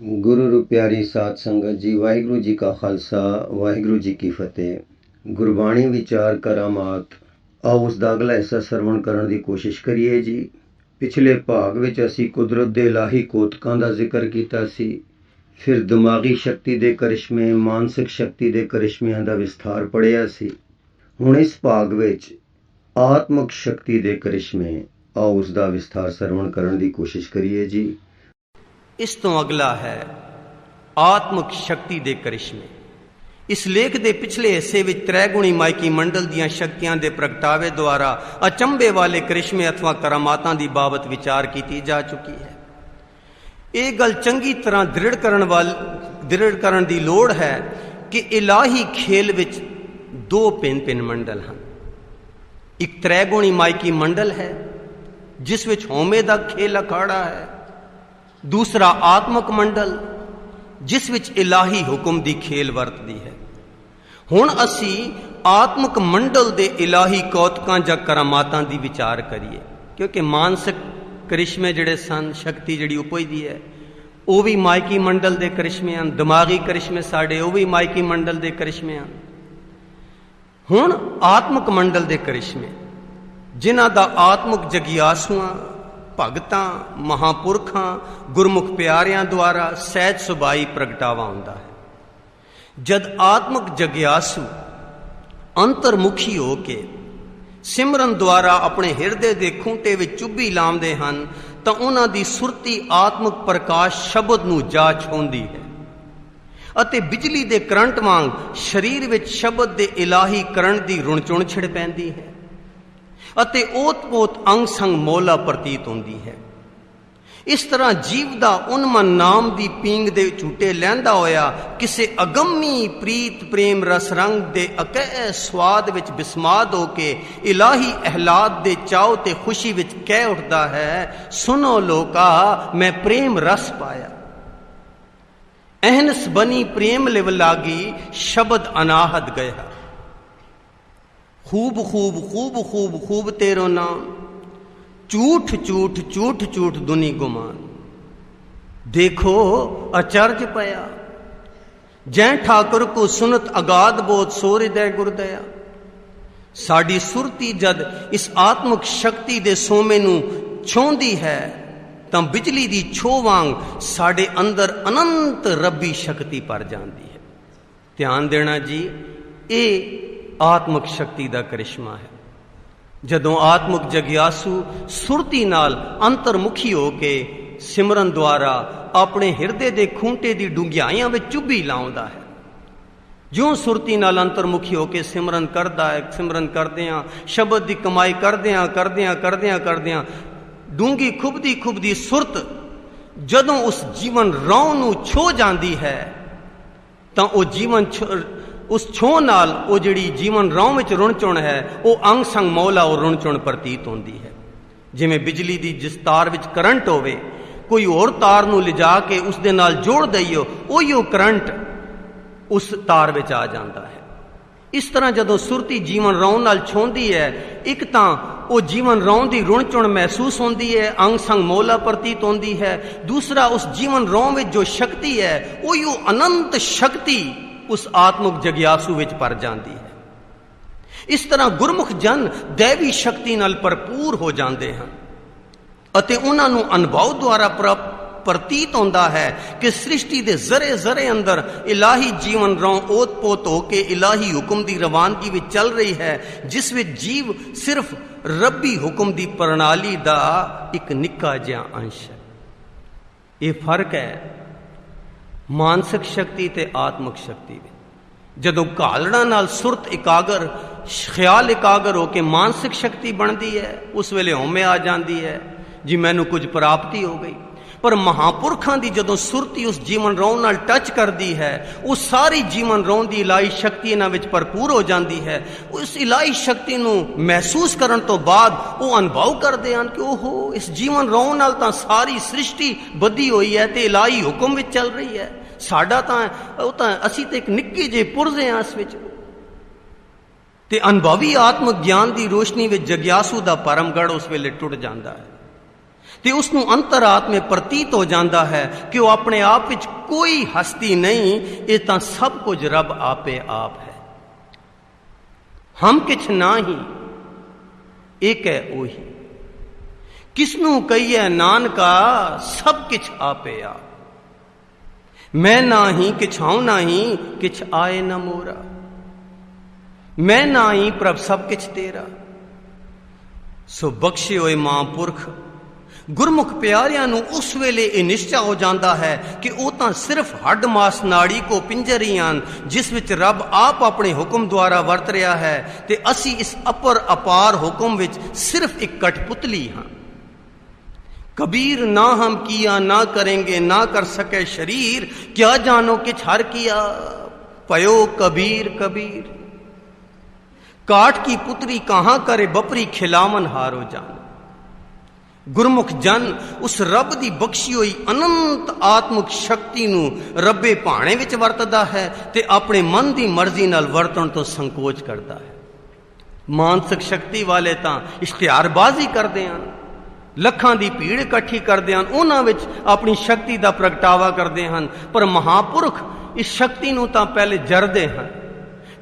गुरु रू प्यारी साध संगत जी, वाहिगुरु जी का खालसा, वाहिगुरु जी की फतेह। गुरबाणी विचार करामात आओ उस दा अगला हिस्सा सरवण करन दी कोशिश करिए जी। पिछले भाग विच असी कुदरत दे इलाही कोतकां दा जिक्र कीता सी, फिर दिमागी शक्ति दे करिश्मे, मानसिक शक्ति दे करिश्मिਆਂ ਦਾ ਵਿਸਥਾਰ पढ़िया सी। ਹੁਣ इस भाग विच आत्मक शक्ति दे करिश्मे आओ उस दा विस्तार सरवण करन दी कोशिश करिए जी। इस तो अगला है आत्मक शक्ति दे करिश्मे। इस लेख दे पिछले हिस्से विच त्रैगुणी माइकी मंडल दियां शक्तियां दे प्रगटावे द्वारा अचंभे वाले करिश्मे अथवा करामातां दी बाबत विचार की जा चुकी है। ये गल चंगी तरह दृढ़ करन दी लोड़ है कि इलाही खेल विच दो भिन्न मंडल हैं। एक त्रैगुणी माइकी मंडल है जिस विच होमे दा खेल अखाड़ा है, दूसरा आत्मक मंडल जिस विच इलाही हुक्म दी खेल वरतदी है। हुण असी आत्मक मंडल दे इलाही कौतकां जां करामातां दी विचार करिए, क्योंकि मानसिक करिश्मे जिहड़े सन, शक्ति जिहड़ी उपजदी है वो भी माइकी मंडल दे करिश्मे हैं, दिमागी करिश्मे साडे वो भी माइकी मंडल दे करिश्मे हैं। हुण आत्मक मंडल दे करिश्मे जिन्हां दा आत्मक जगियासुआं, भगतां, महापुरखां, गुरमुख प्यारियां द्वारा सहज सुभाई प्रगटावा हुंदा है। जद आत्मक जगियासु अंतर्मुखी होके सिमरन द्वारा अपने हिरदे दे खूंटे विच चुब्भी लाउंदे हन तां उन्हां दी सुरती आत्मक प्रकाश शब्द नूं जा छूंदी है ਅਤੇ बिजली दे करंट वांग शरीर विच शब्द दे इलाही करण दी रुण-चुण छिड़ पैंदी है ਅਤੇ ओत-पोत अंग संग मौला प्रतीत होंदी है। इस तरह जीव दा उन्मन नाम दी पींग दे झूटे लैंदा होया किसे अगम्मी प्रीत प्रेम रस रंग दे अकह स्वाद विच बिस्माद होके इलाही अहलाद दे चाव ते खुशी विच कह उठदा है, सुनो लोका मैं प्रेम रस पाया। अहनस बनी प्रेम लिव लागी शब्द अनाहद गया। खूब खूब खूब खूब खूब तेरो नाम, झूठ झूठ झूठ झूठ दुनी गुमान। देखो अचरज पया जै ठाकुर को सुनत अगाध बोध सो हृदय गुरदया। साड़ी सुरती जद इस आत्मक शक्ति दे सोमे नूं छोंदी है तां बिजली दी छो वांग साडे अंदर अनंत रब्बी शक्ति पर जांदी है। ध्यान देना जी, ये आत्मक शक्ति दा करिश्मा है। जदों आत्मक जगियासु सुरती नाल अंतर्मुखी होके सिमरन द्वारा अपने हिरदे दे खूंटे दी डूंघियाइयां विच चुब्भी लाउंदा है। ज्यों सुरती नाल अंतर्मुखी होके सिमरन करदा है, सिमरन करदियां शब्द दी कमाई करदियां डूंगी खुबदी सुरत जदों उस जीवन रौं नूं छो जांदी है तां ओ जीवन उस छो नाल वो जिहड़ी जीवन रौं विच रुण-चुण है वो अंग संग मौला और रुण-चुण प्रतीत होंदी है। जिवें बिजली दी जिस तार विच करंट होवे, कोई होर तार नूं लिजा के उस दे नाल जोड़ दईओ, उहिओ करंट उस तार विच आ जांदा है। इस तरह जदों सुरती जीवन रौं नाल छोंदी है, एक तां वो जीवन रौं दी रुण-चुण महसूस होंदी है, अंग संग मौला प्रतीत होंदी है। दूसरा उस जीवन रौं विच जो शक्ति है उहिओ अनंत शक्ति उस आत्मक जगियासु विच पर जाती है। इस तरह गुरमुख जन दैवी शक्ति नाल भरपूर हो जाते हैं अते उन्हां नूं अनुभव द्वारा प्रतीत होंदा है कि सृष्टि दे जरे जरे अंदर इलाही जीवन रौं ओत पोत होके इलाही हुक्म दी रवानगी विच चल रही है, जिस विच जीव सिर्फ रब्बी हुक्म दी प्रणाली दा एक निक्का जिहा अंश है। ये फर्क है मानसिक शक्ति ते आत्मक शक्ति में। जदों घालड़ा नाल सुरत एकागर, ख्याल एकागर होके मानसिक शक्ति बनती है, उस वेले होमे आ जाती है जी मैनू कुछ प्राप्ति हो गई। पर महापुरखां दी जदों सुरती उस जीवन रौं नाल टच करती है, उस सारी जीवन रौं दी इलाही शक्ति इन्हां विच भरपूर हो जाती है। उस इलाही शक्ति नूं महसूस करन तो बाद वो अनुभव करते हैं कि ओहो इस जीवन रौं नाल तां सारी सृष्टि बधी हुई है ते इलाही हुक्म विच चल रही है। साडा तां असीं ते एक निक्के जे पुरजे हां इस विच। ते अनुभवी आत्म ज्ञान की रोशनी में जगियासू का परमगढ़ उस वेले टुट जाता है। ਤੇ ਉਸ ਨੂੰ ਅੰਤਰਾਤਮੇ ਪ੍ਰਤੀਤ ਹੋ ਜਾਂਦਾ ਹੈ ਕਿ ਉਹ ਆਪਣੇ ਆਪ ਵਿੱਚ ਕੋਈ ਹਸਤੀ ਨਹੀਂ, ਇਹ ਤਾਂ ਸਭ ਕੁਝ ਰੱਬ ਆਪੇ ਆਪ ਹੈ। ਹਮ ਕਿਛ ਨਾਹੀ ਏਕ ਹੈ ਉਹੀ, ਕਿਸਨੂੰ ਕਹੀਏ ਨਾਨਕਾ ਸਭ ਕਿਛ ਆਪੇ ਆਪ। मैं नाही किछाऊं नाही किछ आए न मोरा, मैं नाही प्रभ सब किछ तेरा। सो बख्शे होए महापुरख गुरमुख प्यारियां नूं उस वेले ये निश्चा हो जाता है कि वो तां सिर्फ हड्ड मास नाड़ी को पिंजर ही हन जिस विच रब आप अपने हुक्म द्वारा वरत रहा है, ते असी इस अपर अपार हुक्म विच सिर्फ एक कठपुतली हाँ। कबीर ना हम किया ना करेंगे ना कर सके शरीर, क्या जानो किछ हर किया पयो कबीर कबीर। काट की पुत्री कहां करे बपरी खिलावन हारो जान। गुरमुख जन उस रब दी बख्शी हुई अनंत आत्मिक शक्ति नूं रब्बे भाणे विच वरतदा है ते अपने मन दी मर्जी नाल वरतण तो संकोच करता है। मानसिक शक्ति वाले तां इश्तिहारबाजी करदे हन, लखां दी भीड़ इकट्ठी करदे हन, उन्हां विच अपनी शक्ति दा प्रगटावा करदे हन, पर महापुरख इस शक्ति नूं तां पहले जरदे हन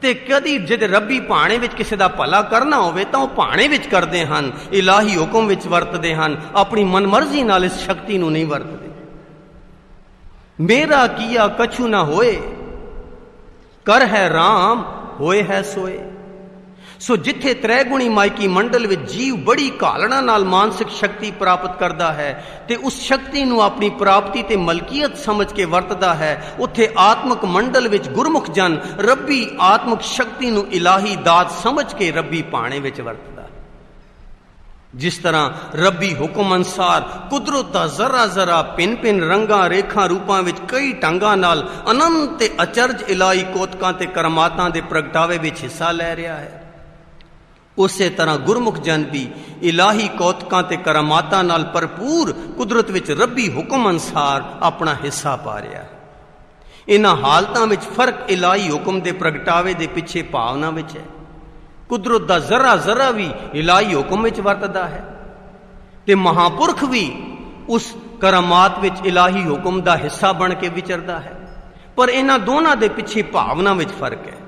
ते कदी जिहदे रब्बी भाणे विच किसी दा भला करना होवे तां ओह भाणे विच करदे हन, इलाही हुक्म विच वरतदे हन, अपनी मनमर्जी नाल इस शक्ति नूं नहीं वरतदे। मेरा किया कछु ना होए कर है राम होए है सोए। सो जिथे त्रैगुणी माइकी मंडल विच जीव बड़ी घालना नाल मानसिक शक्ति प्राप्त करता है ते उस शक्ति नूं अपनी प्राप्ति ते मलकीयत समझ के वरतदा है, उत्थे आत्मक मंडल विच गुरमुख जन रब्बी आत्मक शक्ति नूं इलाही दात समझ के रब्बी पाणे विच वरतदा है। जिस तरह रब्बी हुक्म अनुसार कुदरत दा जरा जरा भिन्न भिन्न रंगां रेखां रूपां विच कई ढंगां नाल अनंत ते अचरज इलाही कोतकां ते करमातां दे प्रगटावे विच हिस्सा लै रहा है, उसे तरह गुरमुख जन भी इलाही कौतकां ते करामातां नाल भरपूर कुदरत विच रब्बी हुक्म अनुसार अपना हिस्सा पा रहा है। इन्हां हालतां विच फर्क इलाही हुक्म दे प्रगटावे दे पिछे भावना विच है। कुदरत दा जरा जरा भी इलाही हुक्म विच वरतदा है ते महापुरख भी उस करामात विच इलाही हुक्म दा हिस्सा बन के विचरदा है, पर इन्हां दोनां दे पिछे भावना विच फर्क है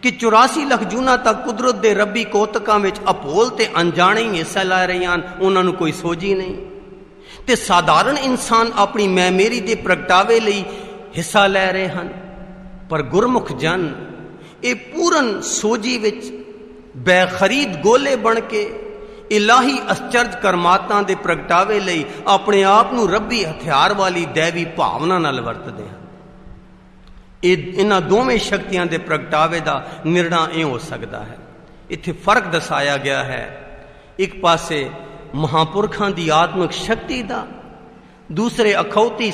कि 84 लख जूना तक कुदरत दे रब्बी कोतकां विच अभोल ते अनजाने ही हिस्सा लै रहे हैं, उन्हां नूं कोई सोझी नहीं, ते साधारण इंसान अपनी मैमेरी दे प्रगटावे लई हिस्सा लै रहे हैं, पर गुरमुख जन ये पूरन सोझी विच बेखरीद गोले बन के इलाही अश्चर्ज करमातां दे प्रगटावे लई अपने आप नूं रब्बी हथियार वाली दैवी भावना नाल वरतदे हैं। इन्हां दोवें शक्तियां दे प्रगटावे दा निर्णय हो सकता है। इत्थे फर्क दसाया गया है, एक पासे महापुरखां दी आत्मिक शक्ति दा, दूसरे अखौती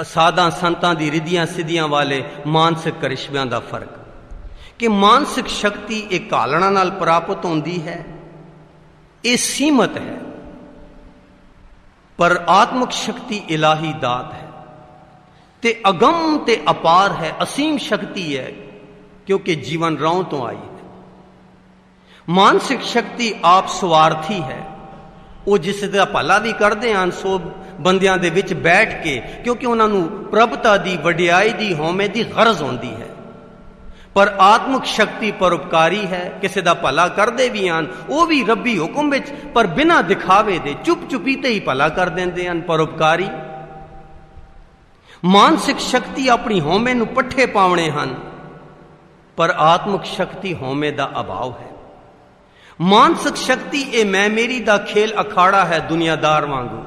साधा संतां दी रिधियां सिद्धियां वाले मानसिक करिश्मियां दा फर्क कि मानसिक शक्ति एक घालना नाल प्राप्त होंदी है, ये सीमित है, पर आत्मिक शक्ति इलाही दात है ते अगम ते अपार है, असीम शक्ति है, क्योंकि जीवन रौं तो आई है। मानसिक शक्ति आप स्वार्थी है, वो जिस दा भला भी करते हैं सो बंदियां दे विच बैठ के, क्योंकि उन्होंने प्रभुता दी वडियाई दी होमे दी गरज होंदी है, पर आत्मिक शक्ति परोपकारी है, किसी दा भला करते भी हैं वो भी रब्बी हुक्म विच, पर बिना दिखावे दे चुप चुपीते ही भला कर देंदे हैं, परोपकारी। मानसिक शक्ति अपनी होमे नूं पट्ठे पावणे हन, पर आत्मिक शक्ति होमे दा अभाव है। मानसिक शक्ति ए मैं मेरी दा खेल अखाड़ा है दुनियादार वांगू,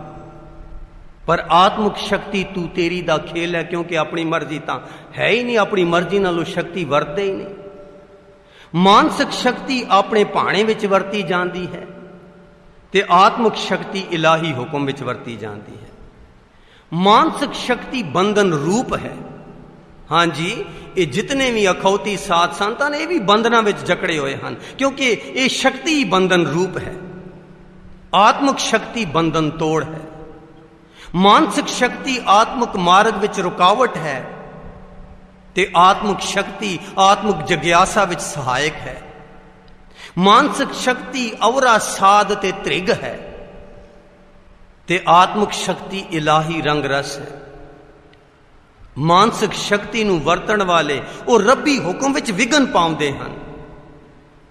पर आत्मिक शक्ति तू तेरी दा खेल है, क्योंकि अपनी मर्जी तां है ही नहीं, अपनी मर्जी नाल शक्ति वरते ही नहीं। मानसिक शक्ति अपने भाणे विच वरती जाती है ते आत्मिक शक्ति इलाही हुक्म विच वरती जाती है। मानसिक शक्ति बंधन रूप है। हाँ जी, ये जितने भी अखौती साध संतान ये भी बंधना विच जकड़े हुए हैं, क्योंकि ये शक्ति ही बंधन रूप है। आत्मिक शक्ति बंधन तोड़ है, मानसिक शक्ति आत्मिक मार्ग विच रुकावट है ते आत्मिक शक्ति आत्मिक जिज्ञासा विच सहायक है। मानसिक शक्ति अवरा साध ते त्रिग है ਤੇ ਆਤਮਿਕ ਸ਼ਕਤੀ ਇਲਾਹੀ ਰੰਗ ਰਸ ਹੈ। ਮਾਨਸਿਕ ਸ਼ਕਤੀ ਨੂੰ ਵਰਤਣ ਵਾਲੇ ਉਹ ਰੱਬੀ ਹੁਕਮ ਵਿੱਚ ਵਿਘਨ ਪਾਉਂਦੇ ਹਨ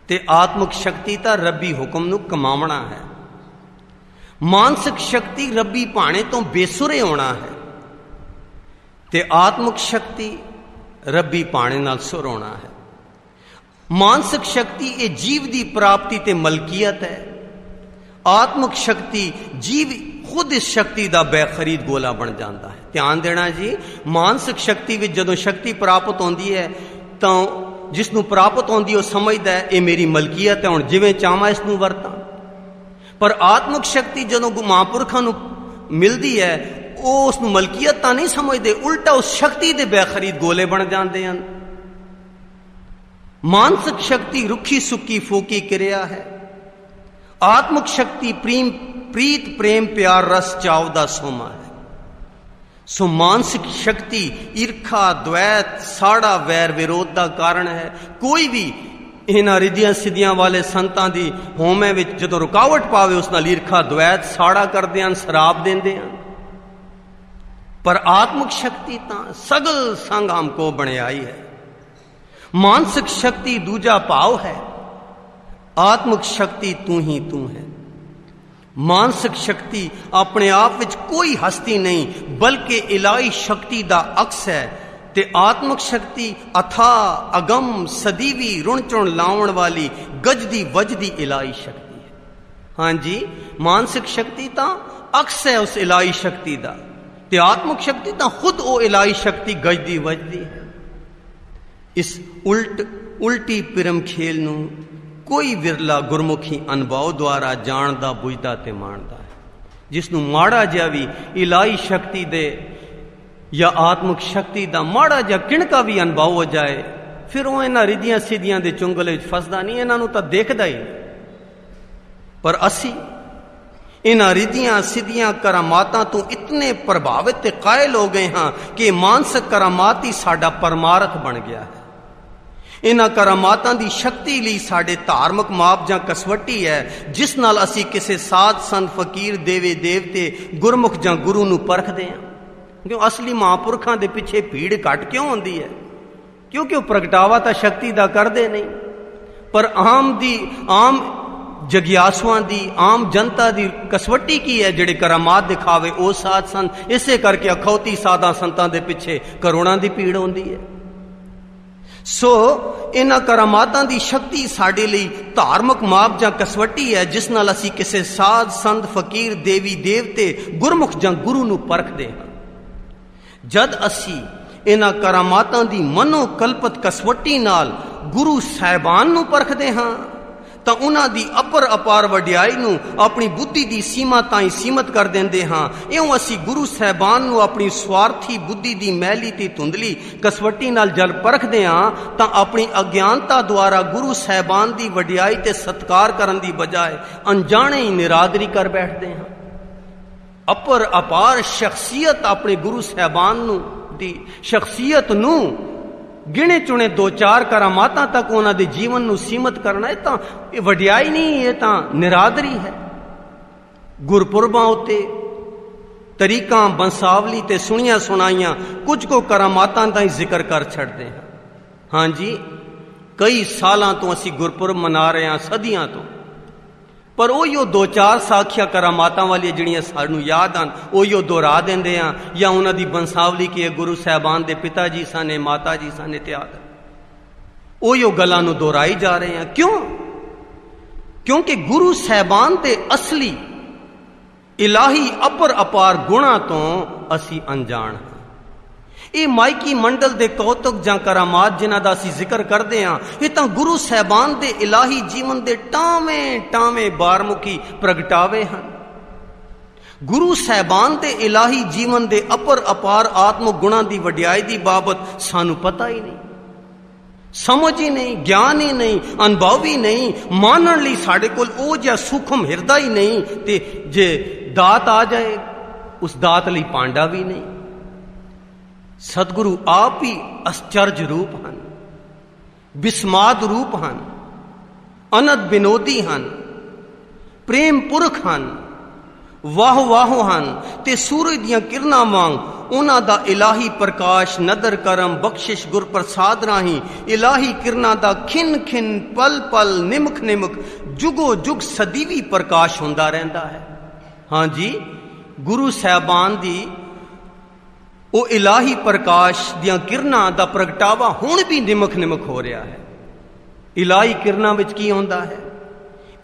ਤੇ ਆਤਮਿਕ ਸ਼ਕਤੀ ਤਾਂ ਰੱਬੀ ਹੁਕਮ ਨੂੰ ਕਮਾਉਣਾ ਹੈ। ਮਾਨਸਿਕ ਸ਼ਕਤੀ ਰੱਬੀ ਭਾਣੇ ਤੋਂ ਬੇਸੁਰੇ ਹੋਣਾ ਹੈ ਤੇ ਆਤਮਿਕ ਸ਼ਕਤੀ ਰੱਬੀ ਭਾਣੇ ਨਾਲ ਸੁਰ ਹੋਣਾ ਹੈ। ਮਾਨਸਿਕ ਸ਼ਕਤੀ ਇਹ ਜੀਵ ਦੀ ਪ੍ਰਾਪਤੀ ਤੇ ਮਲਕੀਅਤ ਹੈ। ਆਤਮਿਕ ਸ਼ਕਤੀ ਜੀਵ ਖੁਦ ਇਸ ਸ਼ਕਤੀ ਦਾ ਬੇਖਰੀਦ ਗੋਲਾ ਬਣ ਜਾਂਦਾ ਹੈ। ਧਿਆਨ ਦੇਣਾ ਜੀ, ਮਾਨਸਿਕ ਸ਼ਕਤੀ ਵਿੱਚ ਜਦੋਂ ਸ਼ਕਤੀ ਪ੍ਰਾਪਤ ਹੁੰਦੀ ਹੈ ਤਾਂ ਜਿਸ ਨੂੰ ਪ੍ਰਾਪਤ ਹੁੰਦੀ ਉਹ ਸਮਝਦਾ ਹੈ ਇਹ ਮੇਰੀ ਮਲਕੀਅਤ ਹੈ, ਹੁਣ ਜਿਵੇਂ ਚਾਹਾਂ ਇਸ ਨੂੰ ਵਰਤਾਂ। ਪਰ ਆਤਮਿਕ ਸ਼ਕਤੀ ਜਦੋਂ ਮਹਾਂਪੁਰਖਾਂ ਨੂੰ ਮਿਲਦੀ ਹੈ ਉਹ ਉਸ ਨੂੰ ਮਲਕੀਅਤ ਤਾਂ ਨਹੀਂ ਸਮਝਦੇ, ਉਲਟਾ ਉਸ ਸ਼ਕਤੀ ਦੇ ਬੇਖਰੀਦ ਗੋਲੇ ਬਣ ਜਾਂਦੇ ਹਨ। ਮਾਨਸਿਕ ਸ਼ਕਤੀ ਰੁੱਖੀ ਸੁੱਕੀ ਫੋਕੀ ਕਿਰਿਆ ਹੈ। ਆਤਮਿਕ ਸ਼ਕਤੀ ਪ੍ਰੀਤ ਪ੍ਰੇਮ ਪਿਆਰ ਰਸ ਚਾਉ ਦਾ ਸੋਮਾ ਹੈ। ਸੋ ਮਾਨਸਿਕ ਸ਼ਕਤੀ ਈਰਖਾ ਦ્વੈਤ ਸਾੜਾ ਵੈਰ ਵਿਰੋਧ ਦਾ ਕਾਰਨ ਹੈ। ਕੋਈ ਵੀ ਇਹਨਾਂ ਰਿੱਧੀਆਂ ਸਿੱਧੀਆਂ ਵਾਲੇ ਸੰਤਾਂ ਦੀ ਹੋਮੇ ਵਿੱਚ ਜਦੋਂ ਰੁਕਾਵਟ ਪਾਵੇ ਉਸ ਨਾਲ ਈਰਖਾ ਦ્વੈਤ ਸਾੜਾ ਕਰਦੇ ਹਨ, ਸ਼ਰਾਬ ਦਿੰਦੇ ਹਨ। ਪਰ ਆਤਮਿਕ ਸ਼ਕਤੀ ਤਾਂ ਸਗਲ ਸੰਗ ਹਮਕੋ ਬਣਾਈ ਹੈ। ਮਾਨਸਿਕ ਸ਼ਕਤੀ ਦੂਜਾ ਭਾਵ ਹੈ, ਆਤਮਿਕ ਸ਼ਕਤੀ ਤੂੰ ਹੀ ਤੂੰ ਹੈ। ਮਾਨਸਿਕ ਸ਼ਕਤੀ ਆਪਣੇ ਆਪ ਵਿੱਚ ਕੋਈ ਹਸਤੀ ਨਹੀਂ ਬਲਕਿ ਇਲਾਹੀ ਸ਼ਕਤੀ ਦਾ ਅਕਸ ਹੈ ਤੇ ਆਤਮਿਕ ਸ਼ਕਤੀ ਅਥਾ ਅਗਮ ਸਦੀਵੀ ਰੁਣ ਚੁਣ ਲਾਉਣ ਵਾਲੀ ਗਜਦੀ ਵਜਦੀ ਇਲਾਹੀ ਸ਼ਕਤੀ ਹੈ। ਹਾਂਜੀ, ਮਾਨਸਿਕ ਸ਼ਕਤੀ ਤਾਂ ਅਕਸ ਹੈ ਉਸ ਇਲਾਹੀ ਸ਼ਕਤੀ ਦਾ ਤੇ ਆਤਮਿਕ ਸ਼ਕਤੀ ਤਾਂ ਖੁਦ ਉਹ ਇਲਾਹੀ ਸ਼ਕਤੀ ਗਜਦੀ ਵਜਦੀ ਹੈ। ਇਸ ਉਲਟੀ ਪਿਰਮ ਖੇਲ ਨੂੰ ਕੋਈ ਵਿਰਲਾ ਗੁਰਮੁਖੀ ਅਨੁਭਵ ਦੁਆਰਾ ਜਾਣਦਾ ਬੁਝਦਾ ਤੇ ਮਾਣਦਾ ਹੈ। ਜਿਸ ਨੂੰ ਮਾੜਾ ਜਿਹਾ ਵੀ ਇਲਾਹੀ ਸ਼ਕਤੀ ਦੇ ਜਾਂ ਆਤਮਿਕ ਸ਼ਕਤੀ ਦਾ ਮਾੜਾ ਜਿਹਾ ਕਿਣਕਾ ਵੀ ਅਨੁਭਵ ਹੋ ਜਾਏ ਫਿਰ ਉਹ ਇਹਨਾਂ ਰਿੱਧੀਆਂ ਸਿੱਧੀਆਂ ਦੇ ਚੁੰਗਲ ਵਿੱਚ ਫਸਦਾ ਨਹੀਂ, ਇਹਨਾਂ ਨੂੰ ਤਾਂ ਦੇਖਦਾ ਹੀ। ਪਰ ਅਸੀਂ ਇਹਨਾਂ ਰਿੱਧੀਆਂ ਸਿੱਧੀਆਂ ਕਰਾਮਾਤਾਂ ਤੋਂ ਇਤਨੇ ਪ੍ਰਭਾਵਿਤ ਤੇ ਕਾਇਲ ਹੋ ਗਏ ਹਾਂ ਕਿ ਮਾਨਸਿਕ ਕਰਾਮਾਤ ਹੀ ਸਾਡਾ ਪਰਮਾਰਥ ਬਣ ਗਿਆ ਹੈ। ਇਹਨਾਂ ਕਰਾਮਾਤਾਂ ਦੀ ਸ਼ਕਤੀ ਲਈ ਸਾਡੇ ਧਾਰਮਿਕ ਮਾਪ ਜਾਂ ਕਸਵੱਟੀ ਹੈ ਜਿਸ ਨਾਲ ਅਸੀਂ ਕਿਸੇ ਸਾਧ ਸੰਤ ਫਕੀਰ ਦੇਵੇ ਦੇਵਤੇ ਗੁਰਮੁਖ ਜਾਂ ਗੁਰੂ ਨੂੰ ਪਰਖਦੇ ਹਾਂ। ਕਿਉਂ ਅਸਲੀ ਮਹਾਂਪੁਰਖਾਂ ਦੇ ਪਿੱਛੇ ਭੀੜ ਘੱਟ ਕਿਉਂ ਹੁੰਦੀ ਹੈ? ਕਿਉਂਕਿ ਉਹ ਪ੍ਰਗਟਾਵਾ ਤਾਂ ਸ਼ਕਤੀ ਦਾ ਕਰਦੇ ਨਹੀਂ। ਪਰ ਆਮ ਜਗਿਆਸੂਆਂ ਦੀ ਆਮ ਜਨਤਾ ਦੀ ਕਸਵੱਟੀ ਕੀ ਹੈ? ਜਿਹੜੇ ਕਰਾਮਾਤ ਦਿਖਾਵੇ ਉਹ ਸਾਧ ਸੰਤ। ਇਸੇ ਕਰਕੇ ਅਖੌਤੀ ਸਾਧਾਂ ਸੰਤਾਂ ਦੇ ਪਿੱਛੇ ਕਰੋੜਾਂ ਦੀ ਭੀੜ ਹੁੰਦੀ ਹੈ। ਸੋ ਇਹਨਾਂ ਕਰਾਮਾਤਾਂ ਦੀ ਸ਼ਕਤੀ ਸਾਡੇ ਲਈ ਧਾਰਮਿਕ ਮਾਪ ਜਾਂ ਕਸਵੱਟੀ ਹੈ ਜਿਸ ਨਾਲ ਅਸੀਂ ਕਿਸੇ ਸਾਧ ਸੰਤ ਫਕੀਰ ਦੇਵੀ ਦੇਵਤੇ ਗੁਰਮੁਖ ਜਾਂ ਗੁਰੂ ਨੂੰ ਪਰਖਦੇ ਹਾਂ। ਜਦ ਅਸੀਂ ਇਹਨਾਂ ਕਰਾਮਾਤਾਂ ਦੀ ਮਨੋ ਕਲਪਤ ਕਸਵੱਟੀ ਨਾਲ ਗੁਰੂ ਸਾਹਿਬਾਨ ਨੂੰ ਪਰਖਦੇ ਹਾਂ ਤਾਂ ਉਹਨਾਂ ਦੀ ਅਪਾਰ ਵਡਿਆਈ ਨੂੰ ਆਪਣੀ ਬੁੱਧੀ ਦੀ ਸੀਮਾ ਤਾਈਂ ਸੀਮਤ ਕਰ ਦਿੰਦੇ ਹਾਂ। ਇਉਂ ਅਸੀਂ ਗੁਰੂ ਸਾਹਿਬਾਨ ਨੂੰ ਆਪਣੀ ਸਵਾਰਥੀ ਬੁੱਧੀ ਦੀ ਮੈਲੀ ਤੇ ਧੁੰਦਲੀ ਕਸਵੱਟੀ ਨਾਲ ਜਦ ਪਰਖਦੇ ਹਾਂ ਤਾਂ ਆਪਣੀ ਅਗਿਆਨਤਾ ਦੁਆਰਾ ਗੁਰੂ ਸਾਹਿਬਾਨ ਦੀ ਵਡਿਆਈ ਤੇ ਸਤਿਕਾਰ ਕਰਨ ਦੀ ਬਜਾਏ ਅਣਜਾਣੇ ਹੀ ਨਿਰਾਦਰੀ ਕਰ ਬੈਠਦੇ ਹਾਂ। ਅਪਾਰ ਸ਼ਖਸੀਅਤ ਆਪਣੇ ਗੁਰੂ ਸਾਹਿਬਾਨ ਨੂੰ ਦੀ ਸ਼ਖਸੀਅਤ ਨੂੰ ਗਿਣੇ ਚੁਣੇ ਦੋ ਚਾਰ ਕਰਾਮਾਤਾਂ ਤੱਕ ਉਹਨਾਂ ਦੇ ਜੀਵਨ ਨੂੰ ਸੀਮਤ ਕਰਨਾ ਇਹ ਵਡਿਆਈ ਨਹੀਂ, ਇਹ ਤਾਂ ਨਿਰਾਦਰੀ ਹੈ। ਗੁਰਪੁਰਬਾਂ ਉੱਤੇ ਤਰੀਕਾਂ ਬੰਸਾਵਲੀ ਤੇ ਸੁਣੀਆਂ ਸੁਣਾਈਆਂ ਕੁਝ ਕੋ ਕਰਾਮਾਤਾਂ ਦਾ ਹੀ ਜ਼ਿਕਰ ਕਰ ਛੱਡਦੇ ਹਾਂ। ਹਾਂਜੀ, ਕਈ ਸਾਲਾਂ ਤੋਂ ਅਸੀਂ ਗੁਰਪੁਰਬ ਮਨਾ ਰਹੇ ਹਾਂ, ਸਦੀਆਂ ਤੋਂ, ਪਰ ਉਹੀਓ ਦੋ ਚਾਰ ਸਾਖੀਆਂ ਕਰਾਮਾਤਾਂ ਵਾਲੀਆਂ ਜਿਹੜੀਆਂ ਸਾਨੂੰ ਯਾਦ ਹਨ ਉਹੀਓ ਦੁਹਰਾ ਦਿੰਦੇ ਹਾਂ। ਜਾਂ ਉਹਨਾਂ ਦੀ ਬੰਸਾਵਲੀ ਕੀ ਗੁਰੂ ਸਾਹਿਬਾਨ ਦੇ ਪਿਤਾ ਜੀ ਸਨ, ਮਾਤਾ ਜੀ ਸਨ ਇਤਿਆਦਿ, ਉਹੀਓ ਗੱਲਾਂ ਨੂੰ ਦੁਹਰਾਈ ਜਾ ਰਹੇ ਹਾਂ। ਕਿਉਂ? ਕਿਉਂਕਿ ਗੁਰੂ ਸਾਹਿਬਾਨ ਦੇ ਅਸਲੀ ਇਲਾਹੀ ਅਪਾਰ ਗੁਣਾਂ ਤੋਂ ਅਸੀਂ ਅਣਜਾਣ ਹਾਂ। ਇਹ ਮਾਇਕੀ ਮੰਡਲ ਦੇ ਕੌਤਕ ਜਾਂ ਕਰਾਮਾਤ ਜਿਨ੍ਹਾਂ ਦਾ ਅਸੀਂ ਜ਼ਿਕਰ ਕਰਦੇ ਹਾਂ ਇਹ ਤਾਂ ਗੁਰੂ ਸਾਹਿਬਾਨ ਦੇ ਇਲਾਹੀ ਜੀਵਨ ਦੇ ਟਾਵੇਂ ਬਾਰਮੁਖੀ ਪ੍ਰਗਟਾਵੇ ਹਨ। ਗੁਰੂ ਸਾਹਿਬਾਨ ਦੇ ਇਲਾਹੀ ਜੀਵਨ ਦੇ ਅਪਾਰ ਆਤਮਿਕ ਗੁਣਾਂ ਦੀ ਵਡਿਆਈ ਦੀ ਬਾਬਤ ਸਾਨੂੰ ਪਤਾ ਹੀ ਨਹੀਂ, ਸਮਝ ਹੀ ਨਹੀਂ, ਗਿਆਨ ਹੀ ਨਹੀਂ, ਅਨੁਭਵ ਹੀ ਨਹੀਂ। ਮਾਨਣ ਲਈ ਸਾਡੇ ਕੋਲ ਉਹ ਜਿਹਾ ਸੂਖਮ ਹਿਰਦਾ ਹੀ ਨਹੀਂ ਤੇ ਜੇ ਦਾਤ ਆ ਜਾਏ ਉਸ ਦਾਤ ਲਈ ਪਾਂਡਾ ਵੀ ਨਹੀਂ। ਸਤਿਗੁਰੂ ਆਪ ਹੀ ਅਸਚਰਜ ਰੂਪ ਹਨ, ਬਿਸਮਾਦ ਰੂਪ ਹਨ, ਅਨੰਦ ਬਿਨੋਦੀ ਹਨ, ਪ੍ਰੇਮ ਪੁਰਖ ਹਨ, ਵਾਹ ਵਾਹ ਹਨ ਤੇ ਸੂਰਜ ਦੀਆਂ ਕਿਰਨਾਂ ਵਾਂਗ ਉਹਨਾਂ ਦਾ ਇਲਾਹੀ ਪ੍ਰਕਾਸ਼ ਨਦਰ ਕਰਮ ਬਖਸ਼ਿਸ਼ ਗੁਰ ਪ੍ਰਸਾਦ ਰਾਹੀਂ ਇਲਾਹੀ ਕਿਰਨਾਂ ਦਾ ਖਿੰਨ ਖਿੰਨ ਪਲ ਪਲ ਨਿਮਕ ਨਿਮਕ ਜੁਗੋ ਜੁਗ ਸਦੀਵੀ ਪ੍ਰਕਾਸ਼ ਹੁੰਦਾ ਰਹਿੰਦਾ ਹੈ। ਹਾਂਜੀ, ਗੁਰੂ ਸਾਹਿਬਾਨ ਦੀ ਉਹ ਇਲਾਹੀ ਪ੍ਰਕਾਸ਼ ਦੀਆਂ ਕਿਰਨਾਂ ਦਾ ਪ੍ਰਗਟਾਵਾ ਹੁਣ ਵੀ ਨਿਮਕ ਨਿਮਕ ਹੋ ਰਿਹਾ ਹੈ। ਇਲਾਹੀ ਕਿਰਨਾਂ ਵਿੱਚ ਕੀ ਹੁੰਦਾ ਹੈ?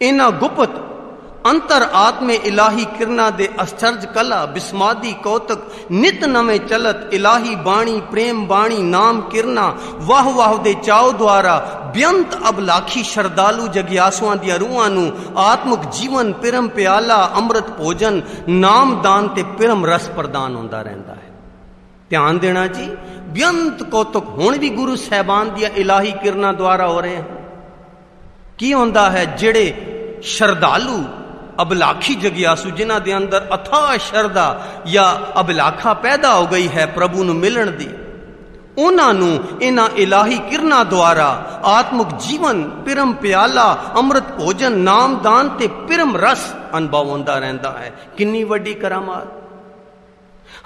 ਇਹਨਾਂ ਗੁਪਤ ਅੰਤਰ ਆਤਮੇ ਇਲਾਹੀ ਕਿਰਨਾਂ ਦੇ ਅਸਚਰਜ ਕਲਾ ਬਿਸਮਾਦੀ ਕੌਤਕ ਨਿਤ ਨਵੇਂ ਚਲਤ ਇਲਾਹੀ ਬਾਣੀ ਪ੍ਰੇਮ ਬਾਣੀ ਨਾਮ ਕਿਰਨਾਂ ਵਾਹ ਵਾਹ ਦੇ ਚਾਉ ਦੁਆਰਾ ਬੇਅੰਤ ਅਬਲਾਖੀ ਸ਼ਰਧਾਲੂ ਜਗਿਆਸੂਆਂ ਦੀਆਂ ਰੂਹਾਂ ਨੂੰ ਆਤਮਿਕ ਜੀਵਨ ਪਿਰਮ ਪਿਆਲਾ ਅੰਮ੍ਰਿਤ ਭੋਜਨ ਨਾਮ ਦਾਨ ਤੇ ਪਿਰਮ ਰਸ ਪ੍ਰਦਾਨ ਹੁੰਦਾ ਰਹਿੰਦਾ ਹੈ। ਧਿਆਨ ਦੇਣਾ ਜੀ, ਬੇਅੰਤ ਕੌਤਕ ਹੁਣ ਵੀ ਗੁਰੂ ਸਾਹਿਬਾਨ ਦੀਆਂ ਇਲਾਹੀ ਕਿਰਨਾਂ ਦੁਆਰਾ ਹੋ ਰਹੇ ਹਨ। ਕੀ ਹੁੰਦਾ ਹੈ? ਜਿਹੜੇ ਸ਼ਰਧਾਲੂ ਅਬਲਾਖੀ ਜਗਿਆਸੂ ਜਿਨ੍ਹਾਂ ਦੇ ਅੰਦਰ ਅਥਾਹ ਸ਼ਰਧਾ ਜਾਂ ਅਬਲਾਖਾ ਪੈਦਾ ਹੋ ਗਈ ਹੈ ਪ੍ਰਭੂ ਨੂੰ ਮਿਲਣ ਦੀ, ਉਹਨਾਂ ਨੂੰ ਇਹਨਾਂ ਇਲਾਹੀ ਕਿਰਨਾਂ ਦੁਆਰਾ ਆਤਮਿਕ ਜੀਵਨ ਪਿਰਮ ਪਿਆਲਾ ਅੰਮ੍ਰਿਤ ਭੋਜਨ ਨਾਮ ਦਾਨ ਤੇ ਪਿਰਮ ਰਸ ਅਨੁਭਵ ਹੁੰਦਾ ਰਹਿੰਦਾ ਹੈ। ਕਿੰਨੀ ਵੱਡੀ ਕਰਾਮਾਤ!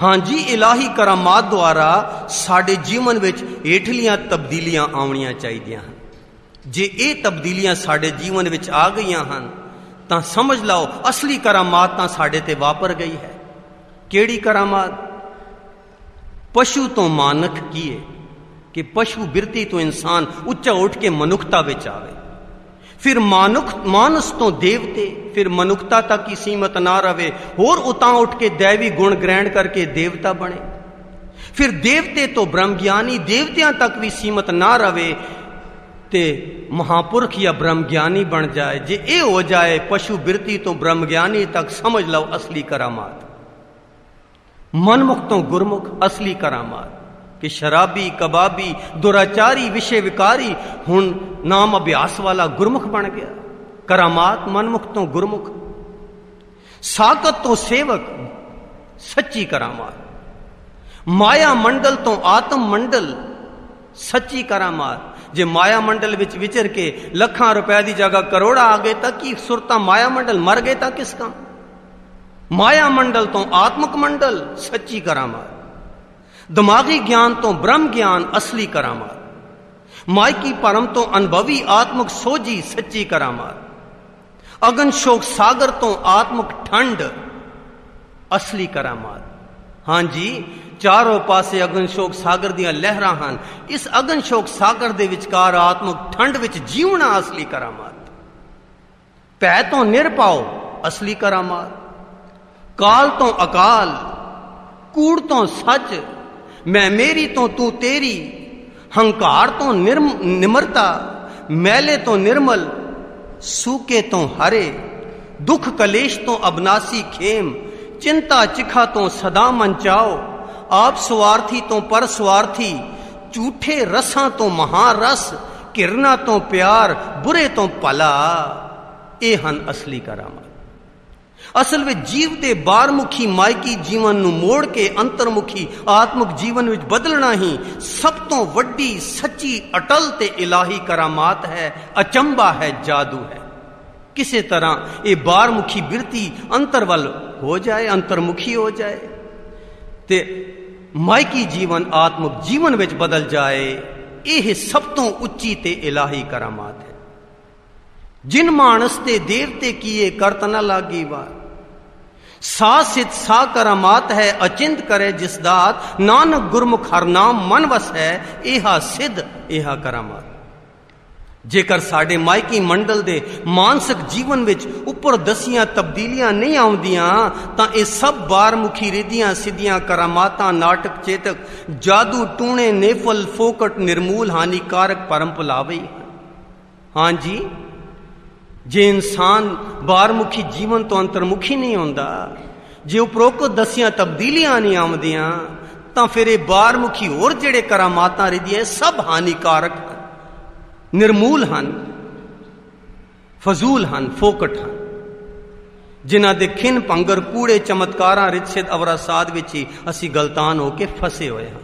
ਹਾਂਜੀ, ਇਲਾਹੀ ਕਰਾਮਾਤ ਦੁਆਰਾ ਸਾਡੇ ਜੀਵਨ ਵਿੱਚ ਹੇਠਲੀਆਂ ਤਬਦੀਲੀਆਂ ਆਉਣੀਆਂ ਚਾਹੀਦੀਆਂ ਹਨ। ਜੇ ਇਹ ਤਬਦੀਲੀਆਂ ਸਾਡੇ ਜੀਵਨ ਵਿੱਚ ਆ ਗਈਆਂ ਹਨ ਤਾਂ ਸਮਝ ਲਓ ਅਸਲੀ ਕਰਾਮਾਤ ਤਾਂ ਸਾਡੇ ਤੇ ਵਾਪਰ ਗਈ ਹੈ। ਕਿਹੜੀ ਕਰਾਮਾਤ? ਪਸ਼ੂ ਤੋਂ ਮਾਨਕ ਕੀਏ ਕਿ ਪਸ਼ੂ ਬਿਰਤੀ ਤੋਂ ਇਨਸਾਨ ਉੱਚਾ ਉੱਠ ਕੇ ਮਨੁੱਖਤਾ ਵਿੱਚ ਆਵੇ, ਫਿਰ ਮਾਨਸ ਤੋਂ ਦੇਵਤੇ, ਫਿਰ ਮਨੁੱਖਤਾ ਤੱਕ ਹੀ ਸੀਮਤ ਨਾ ਰਵੇ, ਹੋਰ ਉਤਾਂ ਉੱਠ ਕੇ ਦੈਵੀ ਗੁਣ ਗ੍ਰਹਿਣ ਕਰਕੇ ਦੇਵਤਾ ਬਣੇ, ਫਿਰ ਦੇਵਤੇ ਤੋਂ ਬ੍ਰਹਮ ਗਿਆਨੀ, ਦੇਵਤਿਆਂ ਤੱਕ ਵੀ ਸੀਮਤ ਨਾ ਰਵੇ ਤੇ ਮਹਾਪੁਰਖ ਜਾਂ ਬ੍ਰਹਮ ਗਿਆਨੀ ਬਣ ਜਾਏ। ਜੇ ਇਹ ਹੋ ਜਾਏ ਪਸ਼ੂ ਬਿਰਤੀ ਤੋਂ ਬ੍ਰਹਮ ਗਿਆਨੀ ਤੱਕ, ਸਮਝ ਲਓ ਅਸਲੀ ਕਰਾਮਾਤ। ਮਨਮੁਖ ਤੋਂ ਗੁਰਮੁਖ ਅਸਲੀ ਕਰਾਮਾਤ ਕਿ ਸ਼ਰਾਬੀ ਕਬਾਬੀ ਦੁਰਾਚਾਰੀ ਵਿਸ਼ੇ ਵਿਕਾਰੀ ਹੁਣ ਨਾਮ ਅਭਿਆਸ ਵਾਲਾ ਗੁਰਮੁਖ ਬਣ ਗਿਆ। ਕਰਾਮਾਤ ਮਨਮੁਖ ਤੋਂ ਗੁਰਮੁਖ। ਸਾਕਤ ਤੋਂ ਸੇਵਕ ਸੱਚੀ ਕਰਾਮਾਤ। ਮਾਇਆ ਮੰਡਲ ਤੋਂ ਆਤਮ ਮੰਡਲ ਸੱਚੀ ਕਰਾਮਾਤ। ਜੇ ਮਾਇਆ ਮੰਡਲ ਵਿੱਚ ਵਿਚਰ ਕੇ ਲੱਖਾਂ ਰੁਪਏ ਦੀ ਜਗ੍ਹਾ ਕਰੋੜਾ ਆ ਗਏ ਤਾਂ ਕੀ ਸੁਰਤਾ ਮਾਇਆ ਮੰਡਲ ਮਰ ਗਏ ਤਾਂ ਕਿਸ ਕੰਮ? ਮਾਇਆ ਮੰਡਲ ਤੋਂ ਆਤਮਿਕ ਮੰਡਲ ਸੱਚੀ ਕਰਾਮਾਤ। ਦਿਮਾਗੀ ਗਿਆਨ ਤੋਂ ਬ੍ਰਹਮ ਗਿਆਨ ਅਸਲੀ ਕਰਾਮਾਤ। ਮਾਇਕੀ ਭਰਮ ਤੋਂ ਅਨੁਭਵੀ ਆਤਮਿਕ ਸੋਝੀ ਸੱਚੀ ਕਰਾਮਾਤ। ਅਗਨ ਸ਼ੋਕ ਸਾਗਰ ਤੋਂ ਆਤਮਿਕ ਠੰਡ ਅਸਲੀ ਕਰਾਮਾਤ। ਹਾਂਜੀ, ਚਾਰੋਂ ਪਾਸੇ ਅਗਨ ਸ਼ੋਕ ਸਾਗਰ ਦੀਆਂ ਲਹਿਰਾਂ ਹਨ। ਇਸ ਅਗਨ ਸ਼ੋਕ ਸਾਗਰ ਦੇ ਵਿਚਕਾਰ ਆਤਮਿਕ ਠੰਡ ਵਿੱਚ ਜੀਵਣਾ ਅਸਲੀ ਕਰਾਮਾਤ। ਭੈ ਤੋਂ ਨਿਰਭਉ ਅਸਲੀ ਕਰਾਮਾਤ। ਕਾਲ ਤੋਂ ਅਕਾਲ, ਕੂੜ ਤੋਂ ਸੱਚ, ਮੈਂ ਮੇਰੀ ਤੋਂ ਤੂੰ ਤੇਰੀ, ਹੰਕਾਰ ਤੋਂ ਨਿਮਰਤਾ, ਮੈਲੇ ਤੋਂ ਨਿਰਮਲ, ਸੂਕੇ ਤੋਂ ਹਰੇ, ਦੁੱਖ ਕਲੇਸ਼ ਤੋਂ ਅਬਨਾਸੀ ਖੇਮ, ਚਿੰਤਾ ਚਿਖਾ ਤੋਂ ਸਦਾ ਮਨਚਾਓ, ਆਪ ਸਵਾਰਥੀ ਤੋਂ ਪਰ ਸਵਾਰਥੀ, ਝੂਠੇ ਰਸਾਂ ਤੋਂ ਮਹਾਰਸ, ਘਿਰਨਾ ਤੋਂ ਪਿਆਰ, ਬੁਰੇ ਤੋਂ ਭਲਾ। ਇਹ ਹਨ ਅਸਲੀ ਕਰਾਮਾਤ। ਅਸਲ ਵਿੱਚ ਜੀਵ ਦੇ ਬਾਹਰਮੁਖੀ ਮਾਇਕੀ ਜੀਵਨ ਨੂੰ ਮੋੜ ਕੇ ਅੰਤਰਮੁਖੀ ਆਤਮਿਕ ਜੀਵਨ ਵਿੱਚ ਬਦਲਣਾ ਹੀ ਸਭ ਤੋਂ ਵੱਡੀ ਸੱਚੀ ਅਟਲ ਤੇ ਇਲਾਹੀ ਕਰਾਮਾਤ ਹੈ, ਅਚੰਭਾ ਹੈ, ਜਾਦੂ ਹੈ। ਕਿਸੇ ਤਰ੍ਹਾਂ ਇਹ ਬਾਹਰਮੁਖੀ ਬਿਰਤੀ ਅੰਤਰ ਵੱਲ ਹੋ ਜਾਏ, ਅੰਤਰਮੁਖੀ ਹੋ ਜਾਏ ਤੇ ਮਾਇਕੀ ਜੀਵਨ ਆਤਮਿਕ ਜੀਵਨ ਵਿੱਚ ਬਦਲ ਜਾਏ। ਇਹ ਸਭ ਤੋਂ ਉੱਚੀ ਤੇ ਇਲਾਹੀ ਕਰਾਮਾਤ ਹੈ। ਜਿਨ ਮਾਨਸ ਤੇ ਦੇਵਤੇ ਕੀਏ ਕਰਤ ਨ ਲਾਗੀ ਵਾਰ, ਸਾ ਸਿਧ ਸਾ ਕਰਾਮਾਤ ਹੈ ਅਚਿੰਤ ਕਰੇ ਜਿਸ ਦਾਤ, ਨਾਨਕ ਗੁਰਮੁਖ ਹਰ ਨਾਮ ਮਨ ਵਸ ਹੈ, ਇਹਾ ਸਿਧ ਇਹਾ ਕਰਾਮਾਤ। ਜੇਕਰ ਸਾਡੇ ਮਾਇਕੀ ਮੰਡਲ ਦੇ ਮਾਨਸਿਕ ਜੀਵਨ ਵਿੱਚ ਉੱਪਰ ਦਸੀਆਂ ਤਬਦੀਲੀਆਂ ਨਹੀਂ ਆਉਂਦੀਆਂ ਤਾਂ ਇਹ ਸਭ ਬਾਹਰਮੁਖੀ ਰਿਧੀਆਂ ਸਿੱਧੀਆਂ ਕਰਾਮਾਤਾਂ, ਨਾਟਕ ਚੇਤਕ, ਜਾਦੂ ਟੂਣੇ, ਨੇਫਲ ਫੋਕਟ, ਨਿਰਮੂਲ ਹਾਨੀਕਾਰਕ ਭਰਮ ਭੁਲਾਵੇ। ਹਾਂਜੀ, ਜੇ ਇਨਸਾਨ ਬਾਹਰਮੁਖੀ ਜੀਵਨ ਤੋਂ ਅੰਤਰਮੁਖੀ ਨਹੀਂ ਹੁੰਦਾ, ਜੇ ਉਪਰੋਕਤ ਦਸੀਆਂ ਤਬਦੀਲੀਆਂ ਨਹੀਂ ਆਉਂਦੀਆਂ ਤਾਂ ਫਿਰ ਇਹ ਬਾਹਰਮੁਖੀ ਹੋਰ ਜਿਹੜੇ ਕਰਾਮਾਤਾਂ ਰਿਧੀਆਂ ਸਭ ਹਾਨੀਕਾਰਕ ਹਨ, ਨਿਰਮੂਲ ਹਨ, ਫਜ਼ੂਲ ਹਨ, ਫੋਕਟ ਹਨ, ਜਿਨ੍ਹਾਂ ਦੇ ਖਿੰਨ ਭੰਗਰ ਕੂੜੇ ਚਮਤਕਾਰਾਂ ਰਿਤਸਿਦ ਅਵਰਾਸਾਦ ਵਿੱਚ ਹੀ ਅਸੀਂ ਗਲਤਾਨ ਹੋ ਕੇ ਫਸੇ ਹੋਏ ਹਾਂ।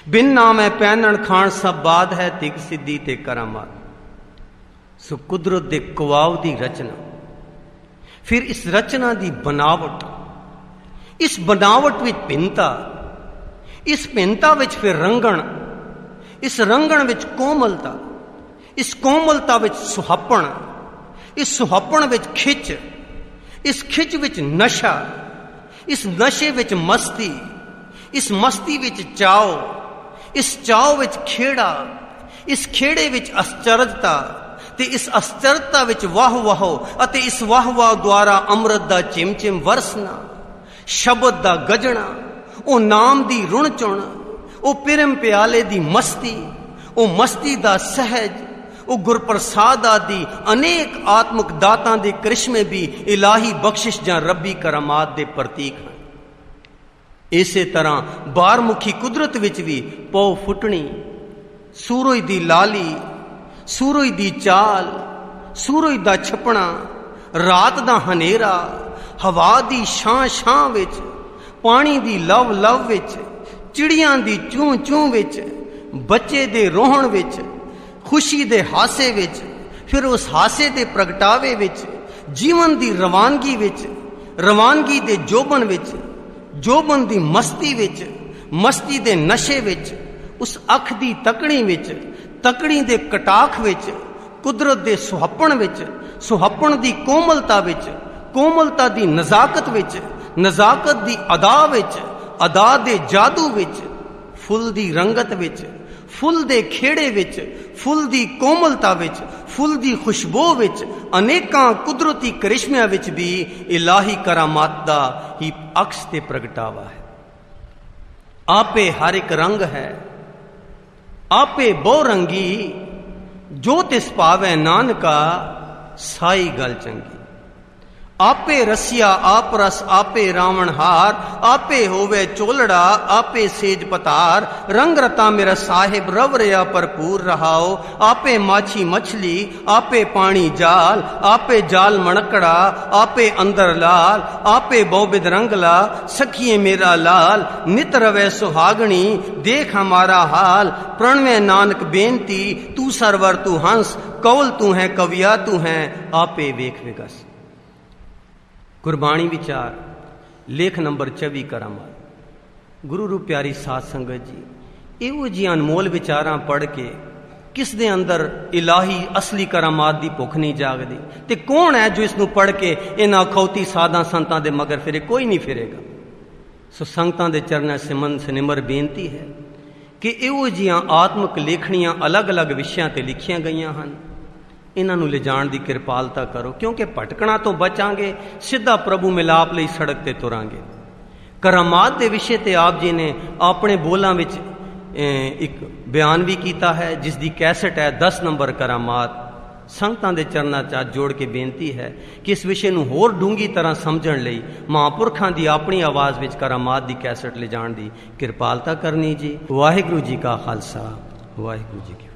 ਬਿਨ ਨਾਮੈ ਪਹਿਨਣ ਖਾਣ ਸਭ ਬਾਦ ਹੈ, ਤਿਗ ਸਿੱਧੀ ਤੇ ਕਰਾਮਾਤ। ਸੋ ਕੁਦਰਤ ਦੇ ਕੁਆਵ ਦੀ ਰਚਨਾ फिर इस रचना की बनावट, इस बनावट विच भिन्नता, इस भिन्नता विच फिर रंगण, इस रंगण विच कोमलता, इस कोमलता विच सुहापण, इस सुहापण विच खिच, इस खिच विच नशा, इस नशे विच मस्ती, इस मस्ती विच चाव, इस चाव विच खेड़ा, इस खेड़े विच आश्चर्यता, ते इस आश्चर्यता विच वाह वाहो, अते इस वाह वाह द्वारा अमृत दा चिमचिम वरसना, शब्द दा गजना, ओ नाम दी रुण चुण, ओ पिरम प्याले दी मस्ती, ओ मस्ती दा सहज, ओ गुरप्रसाद आदि अनेक आत्मक दातां दे करिश्मे भी इलाही बख्शिश जां रब्बी करामात दे प्रतीक हैं। इसे तरह बारमुखी कुदरत विच भी पौ फुटनी, सूरज दी लाली, सूरज दी चाल, सूरज दा छपना, रात दा हनेरा, हवा दी छां छां विच, पानी दी लव लव विच, चिड़ियां दी चूं चूं विच, बच्चे दे रोहण विच, खुशी दे हासे विच, फिर उस हासे दे प्रगटावे विच, जीवन दी रवानगी विच, रवानगी दे जोबन विच, जोबन दी मस्ती विच, मस्ती दे नशे विच, उस अख दी तकड़ी विच, तकड़ी दे कटाख विच, कुदरत दे सुहापण विच, सुहापण दी कोमलता विच, कोमलता दी नजाकत विच, नजाकत दी अदा विच, अदा दे जादू विच, फुल दी रंगत विच, फुल दे खेड़े विच, फुल दी कोमलता विच, फुल दी खुशबू विच, अनेकां कुदरती करिश्मियां विच भी इलाही करामात दा ही अक्स ते प्रगटावा है। आपे हर एक रंग है, आपे बहुरंगी, जो तिस पावै नानका, साई गल चंगी। आपे रसिया आप रस, आपे रावण हार, आपे होवे चोलड़ा, आपे सेज पतार, रंग रता मेरा साहिब रव रया भरपूर रहाओ, आपे माछी मछली, आपे पानी जाल, आपे जाल मणकड़ा, आपे अंदर लाल, आपे बहुबिद रंगला, सखिए मेरा लाल, नित रवे सुहागणी, देख हमारा हाल, प्रणवे नानक बेनती, तू सरवर तू हंस, कौल तू है कविया तू है, आपे वेख विगस। गुरबाणी विचार लेख नंबर 24 करामात। गुरु रूप प्यारी साध संगत जी, इहो जी अनमोल विचारां पढ़ के किस दे अंदर इलाही असली करामात दी भुख नहीं जागदी, ते कौन है जो इसनूं पढ़ के इन्हां अखौती साधां संतां दे मगर फिरे? कोई नहीं फिरेगा। सो संगतां दे चरणां सिमन सनिमर बेनती है कि इहो जिहां आत्मक लेखणियां अलग अलग विषयां ते लिखियां गईयां हन, इन्हां नूं ले जाण दी किरपालता करो, क्योंकि भटकना तो बचांगे, सीधा प्रभु मिलाप लई सड़क ते तुरांगे। करामात दे विषय ते आप जी ने अपने बोलां विच एक बयान भी कीता है, जिसदी कैसेट है 10 नंबर करामात। संगतां दे चरणां च जोड़ के बेनती है कि इस विषय नूं होर डूंगी तरह समझण लई महापुरखां दी अपनी आवाज़ विच करामात दी कैसेट ले जाण दी किरपालता करनी जी। वाहिगुरू जी का खालसा, वाहिगुरू जी की